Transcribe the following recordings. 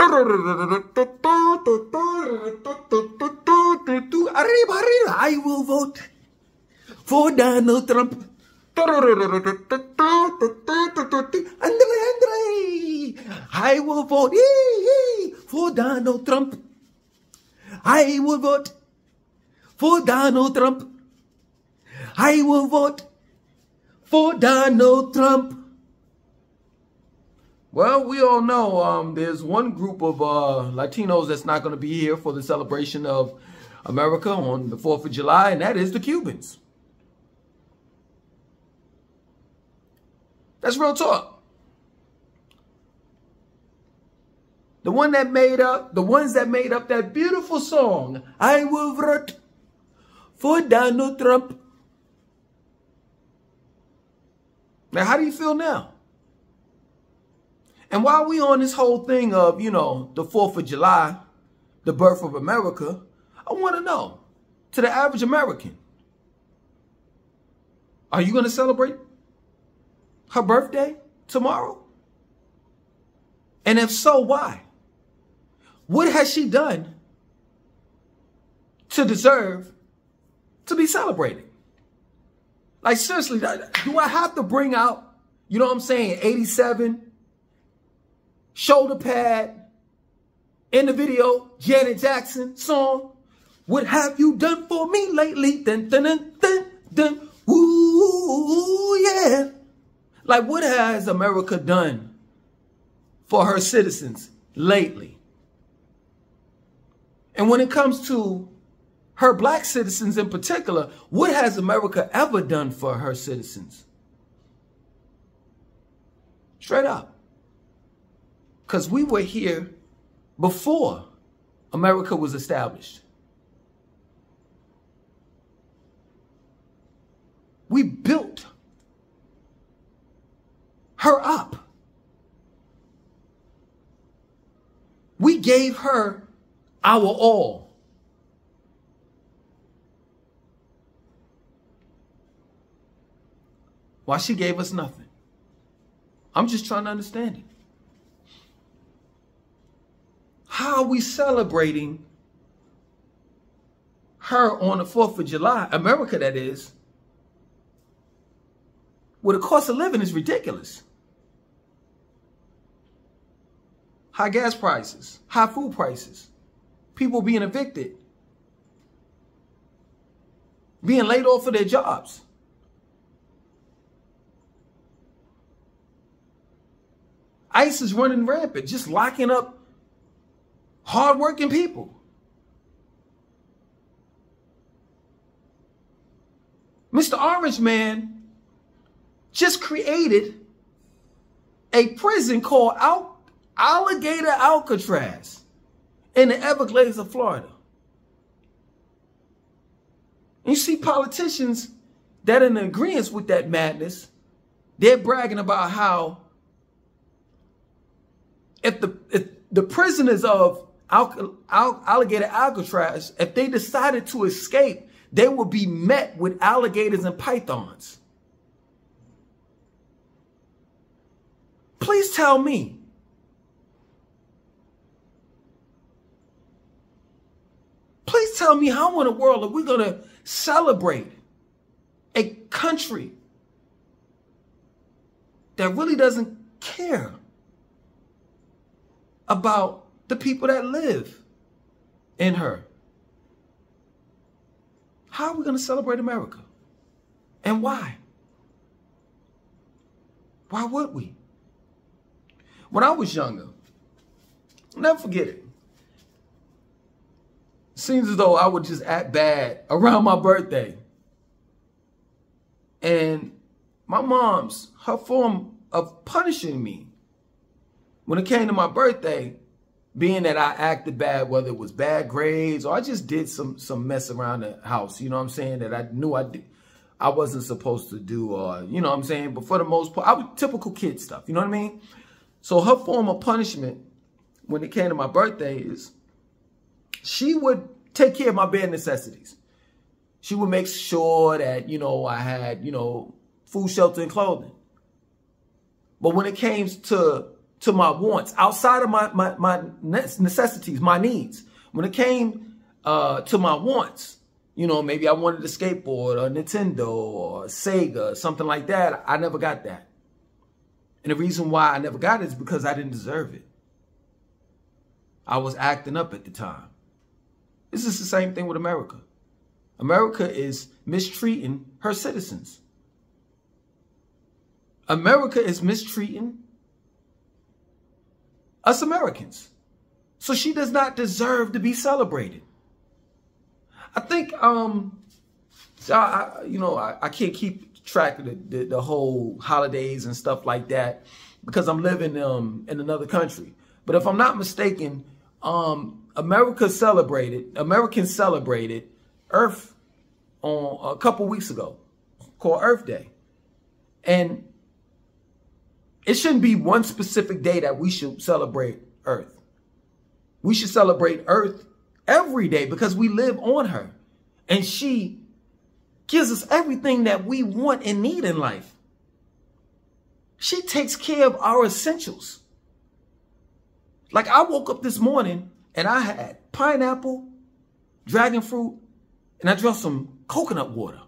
I will vote for Donald Trump. Andre, I will vote for Donald Trump. I will vote for Donald Trump. I will vote for Donald Trump. Well, we all know there's one group of Latinos that's not going to be here for the celebration of America on the 4th of July, and that is the Cubans. That's real talk. The ones that made up that beautiful song, I will vote for Donald Trump. Now, how do you feel now? And while we on this whole thing of, you know, the 4th of July, the birth of America, I want to know, to the average American, are you going to celebrate her birthday tomorrow? And if so, why? What has she done to deserve to be celebrated? Like, seriously, do I have to bring out, you know what I'm saying, 87, shoulder pad, in the video, Janet Jackson song, what have you done for me lately? Dun, dun, dun, dun, dun. Ooh, yeah. Like, what has America done for her citizens lately? And when it comes to her black citizens in particular, what has America ever done for her citizens? Straight up. Because we were here before America was established. We built her up. We gave her our all. While she gave us nothing. I'm just trying to understand it. How are we celebrating her on the 4th of July, America that is, where the cost of living is ridiculous? High gas prices, high food prices, people being evicted, being laid off of their jobs. ICE is running rampant, just locking up hardworking people. Mr. Orange Man just created a prison called Alligator Alcatraz in the Everglades of Florida. And you see politicians that are in agreement with that madness, they're bragging about how if the prisoners of Alligator Alcatraz, if they decided to escape, they would be met with alligators and pythons. Please tell me, how in the world are we going to celebrate a country that really doesn't care about the people that live in her? How are we going to celebrate America? And why? Why would we? When I was younger, I'll never forget it. Seems as though I would just act bad around my birthday. And my mom's, her form of punishing me when it came to my birthday, being that I acted bad, whether it was bad grades or I just did some mess around the house, you know what I'm saying, that I knew I wasn't supposed to do, or, you know what I'm saying, but for the most part, I was typical kid stuff, you know what I mean? So her form of punishment when it came to my birthday is she would take care of my bare necessities. She would make sure that, you know, I had, you know, food, shelter, and clothing. But when it came to to my wants, outside of my necessities, my needs. When it came to my wants, you know, maybe I wanted a skateboard or a Nintendo or a Sega, something like that. I never got that. And the reason why I never got it is because I didn't deserve it. I was acting up at the time. This is the same thing with America. America is mistreating her citizens. America is mistreating us Americans. So she does not deserve to be celebrated. I think, I can't keep track of the whole holidays and stuff like that because I'm living in another country. But if I'm not mistaken, Americans celebrated Earth on a couple weeks ago, called Earth Day. And it shouldn't be one specific day that we should celebrate Earth. We should celebrate Earth every day because we live on her. And she gives us everything that we want and need in life. She takes care of our essentials. Like I woke up this morning and I had pineapple, dragon fruit, and I drank some coconut water.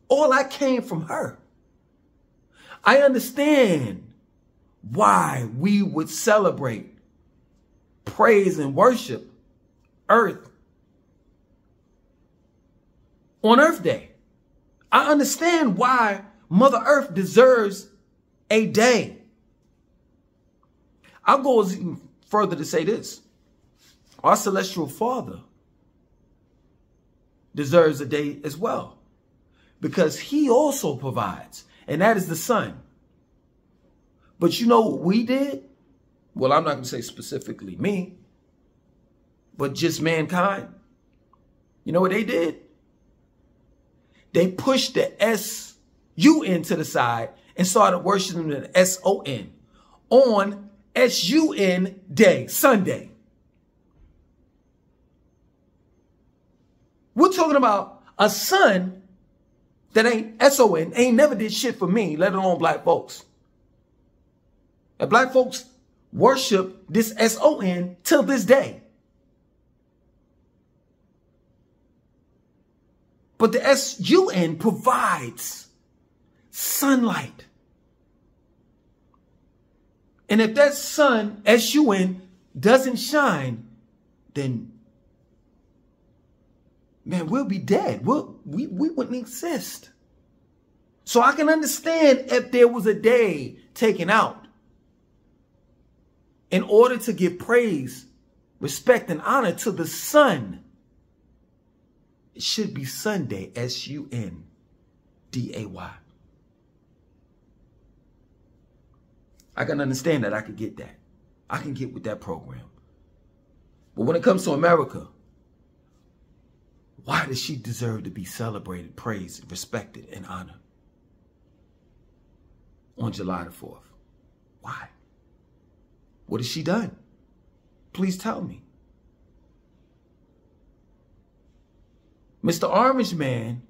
All that came from her. I understand why we would celebrate, praise, and worship Earth on Earth Day. I understand why Mother Earth deserves a day. I'll go even further to say this. Our Celestial Father deserves a day as well because he also provides, and that is the sun. But you know what we did? Well, I'm not going to say specifically me, but just mankind. You know what they did? They pushed the S-U-N to the side and started worshiping the S-O-N on S-U-N Day, Sunday. We're talking about a son that ain't S-O-N, ain't never did shit for me, let alone black folks. And black folks worship this S-O-N till this day. But the S-U-N provides sunlight. And if that sun, S-U-N, doesn't shine, then, man, we'll be dead. We wouldn't exist. So I can understand if there was a day taken out in order to give praise, respect, and honor to the sun. It should be Sunday, S-U-N-D-A-Y. I can understand that. I could get that. I can get with that program. But when it comes to America, why does she deserve to be celebrated, praised, respected, and honored on July the 4th? Why? What has she done? Please tell me. Mr. Orange Man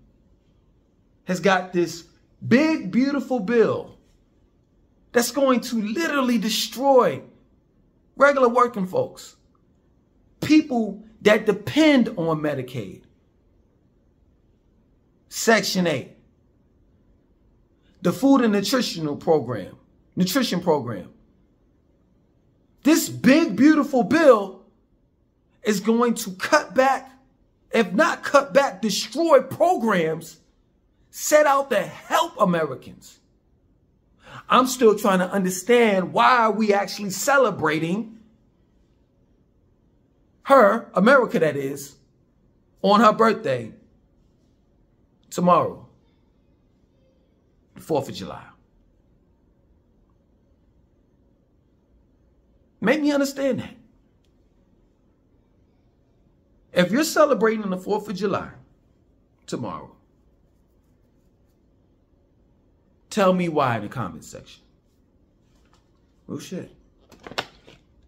has got this big, beautiful bill that's going to literally destroy regular working folks, people that depend on Medicaid, Section 8, the food and nutrition program. This big, beautiful bill is going to cut back, if not cut back, destroy programs set out to help Americans. I'm still trying to understand why are we actually celebrating her, America that is, on her birthday tomorrow, the 4th of July. Make me understand that. If you're celebrating the 4th of July tomorrow, tell me why in the comment section. Real shit.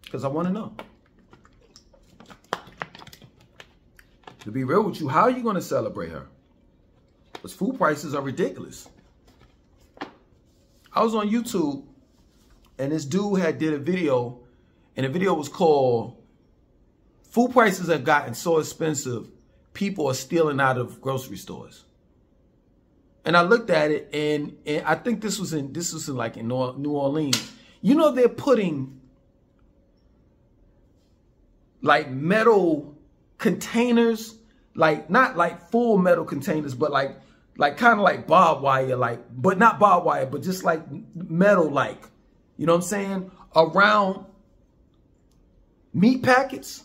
Because I want to know. To be real with you, how are you going to celebrate her? Because food prices are ridiculous. I was on YouTube and this dude had did a video, and the video was called "Food Prices Have Gotten So Expensive, People Are Stealing Out of Grocery Stores." And I looked at it, and I think this was in like in New Orleans. You know, they're putting like metal containers, like not like full metal containers, but like kind of like barbed wire, but not barbed wire, but just like metal, like, you know what I'm saying, around meat packets,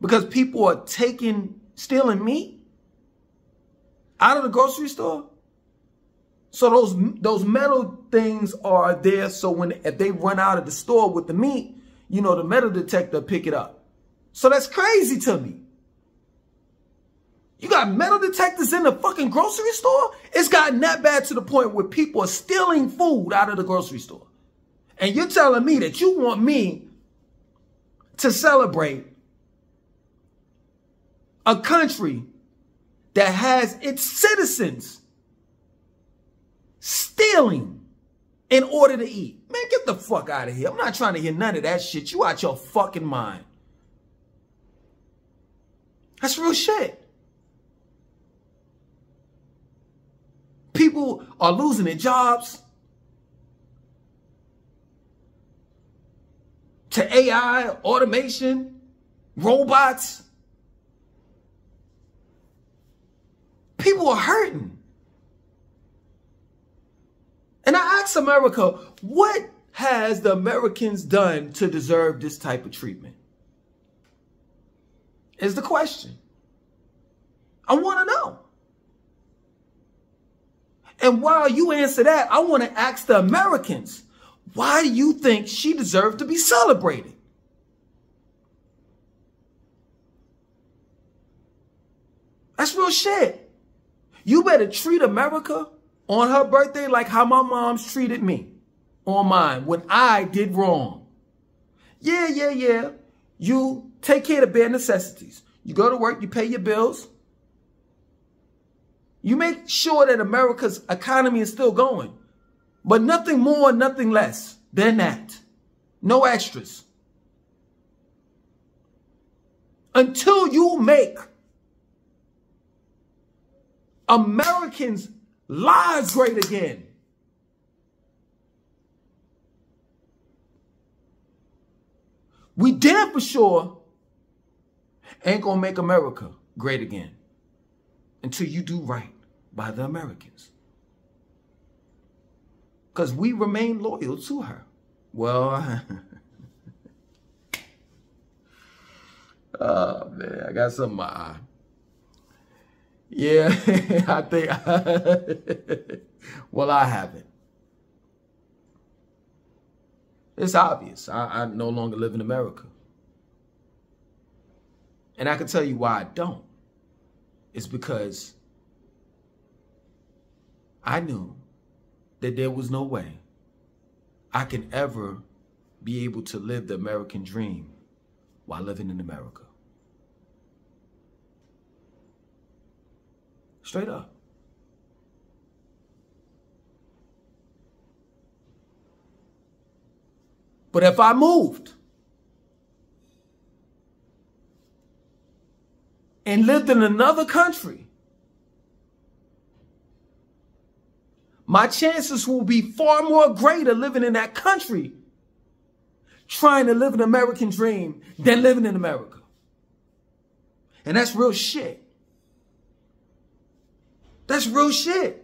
because people are stealing meat out of the grocery store. So those metal things are there, so if they run out of the store with the meat, you know, the metal detector pick it up. So that's crazy to me. You got metal detectors in the fucking grocery store? It's gotten that bad to the point where people are stealing food out of the grocery store. And you're telling me that you want me to celebrate a country that has its citizens stealing in order to eat. Man, get the fuck out of here. I'm not trying to hear none of that shit. You out your fucking mind. That's real shit. People are losing their jobs to AI, automation, robots. People are hurting. And I asked America, what has the Americans done to deserve this type of treatment? Is the question. I want to know. And while you answer that, I want to ask the Americans, why do you think she deserved to be celebrated? That's real shit. You better treat America on her birthday like how my mom's treated me on mine when I did wrong. Yeah. You take care of bare necessities. You go to work, you pay your bills. You make sure that America's economy is still going. But nothing more, nothing less than that. No extras. Until you make Americans' lives great again. We damn for sure ain't gonna make America great again until you do right by the Americans. Because we remain loyal to her. Well, oh man, I got something in my eye. Yeah, I think, well, I haven't. It's obvious. I no longer live in America. And I can tell you why I don't. It's because I knew that there was no way I can ever be able to live the American dream while living in America. Straight up. But if I moved and lived in another country, my chances will be far more greater living in that country trying to live an American dream than living in America. And that's real shit. That's real shit.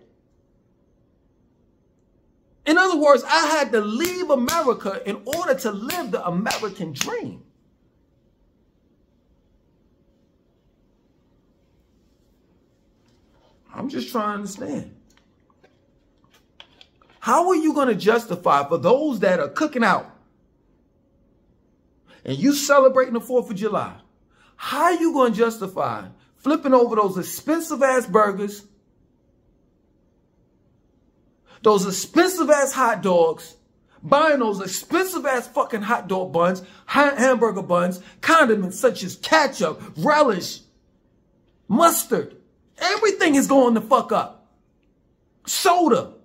In other words, I had to leave America in order to live the American dream. I'm just trying to understand. How are you going to justify for those that are cooking out and you celebrating the 4th of July? How are you going to justify flipping over those expensive ass burgers, those expensive ass hot dogs, buying those expensive ass fucking hot dog buns, hamburger buns, condiments such as ketchup, relish, mustard. Everything is going the fuck up. Soda.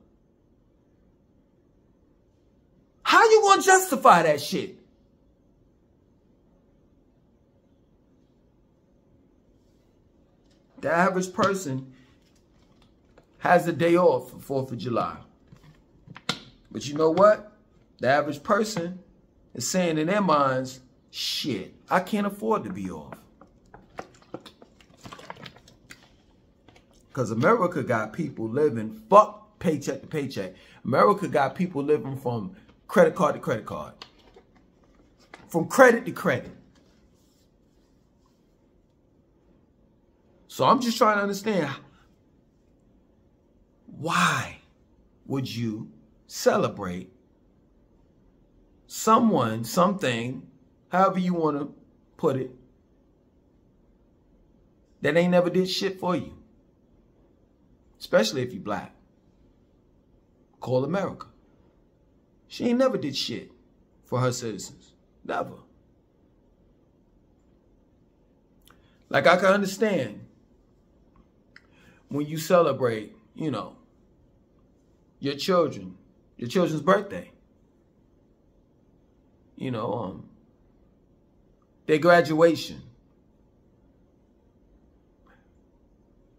How you gonna justify that shit? The average person has a day off for 4th of July. But you know what? The average person is saying in their minds, shit, I can't afford to be off. Because America got people living, fuck paycheck to paycheck. America got people living from credit card to credit card. From credit to credit. So I'm just trying to understand, why would you celebrate someone, something, however you want to put it, that ain't never did shit for you? Especially if you black. Call America. She ain't never did shit for her citizens. Never. Like, I can understand when you celebrate, you know, your children's birthday. You know, their graduation.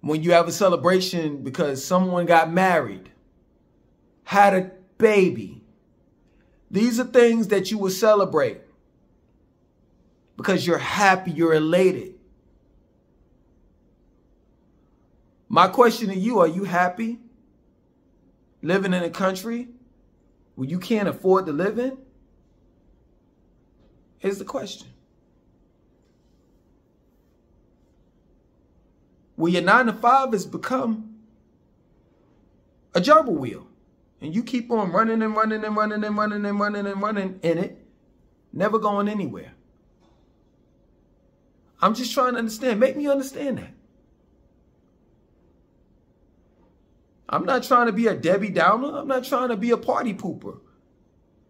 When you have a celebration because someone got married, had a baby. These are things that you will celebrate because you're happy, you're elated. My question to you, are you happy living in a country where you can't afford to live in? Here's the question. Where your 9 to 5 has become a gerbil wheel. And you keep on running and running and running and running and running and running in it, never going anywhere. I'm just trying to understand. Make me understand that. I'm not trying to be a Debbie Downer. I'm not trying to be a party pooper.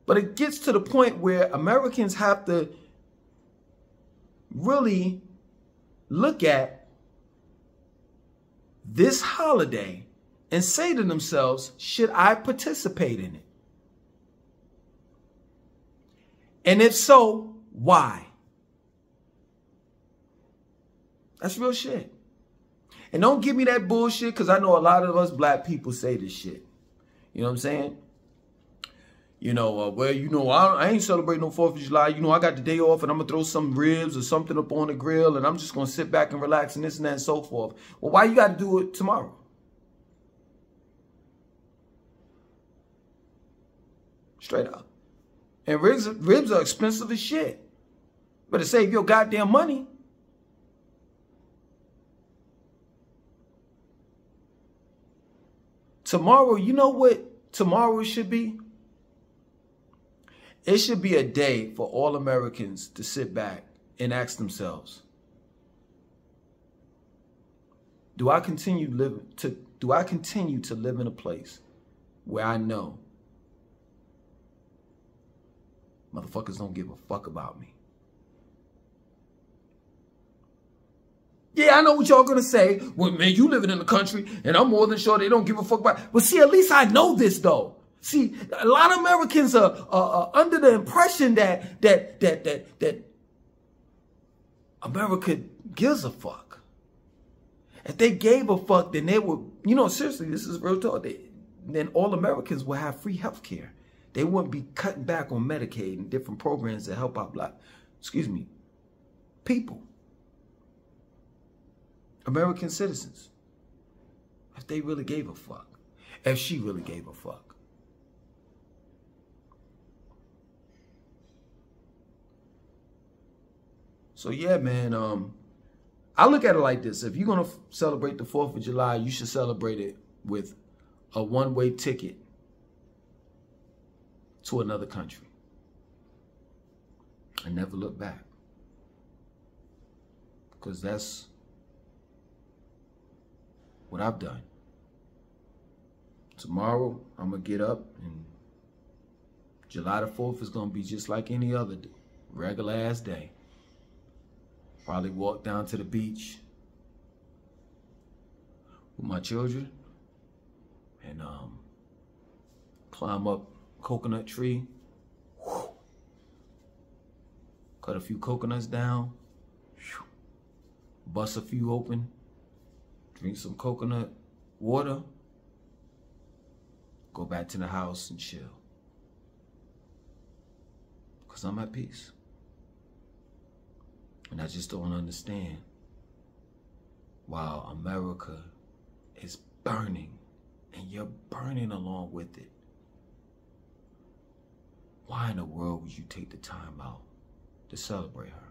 But it gets to the point where Americans have to really look at this holiday and say to themselves, should I participate in it? And if so, why? That's real shit. And don't give me that bullshit, because I know a lot of us black people say this shit. You know what I'm saying? You know, well, you know, I ain't celebrating no 4th of July. You know, I got the day off and I'm going to throw some ribs or something up on the grill and I'm just going to sit back and relax and this and that and so forth. Well, why you got to do it tomorrow? Straight up. And ribs are expensive as shit. But to save your goddamn money. Tomorrow, you know what tomorrow should be? It should be a day for all Americans to sit back and ask themselves, do I continue to live in a place where I know motherfuckers don't give a fuck about me? Yeah, I know what y'all gonna say. Well, man, you living in the country, and I'm more than sure they don't give a fuck about it. But see, at least I know this though. See, a lot of Americans are under the impression that America gives a fuck. If they gave a fuck, then they would, you know, seriously, this is real talk. Then all Americans will have free health care. They wouldn't be cutting back on Medicaid and different programs that help out people. American citizens. If they really gave a fuck. If she really gave a fuck. So yeah, man, I look at it like this. If you're going to celebrate the 4th of July, you should celebrate it with a one-way ticket to another country. And never look back. Because that's what I've done. Tomorrow, I'm going to get up and July the 4th is going to be just like any other regular ass day. Probably walk down to the beach with my children and climb up coconut tree cut a few coconuts down, bust a few open, drink some coconut water, go back to the house and chill. Because I'm at peace. And I just don't understand while America is burning and you're burning along with it, why in the world would you take the time out to celebrate her?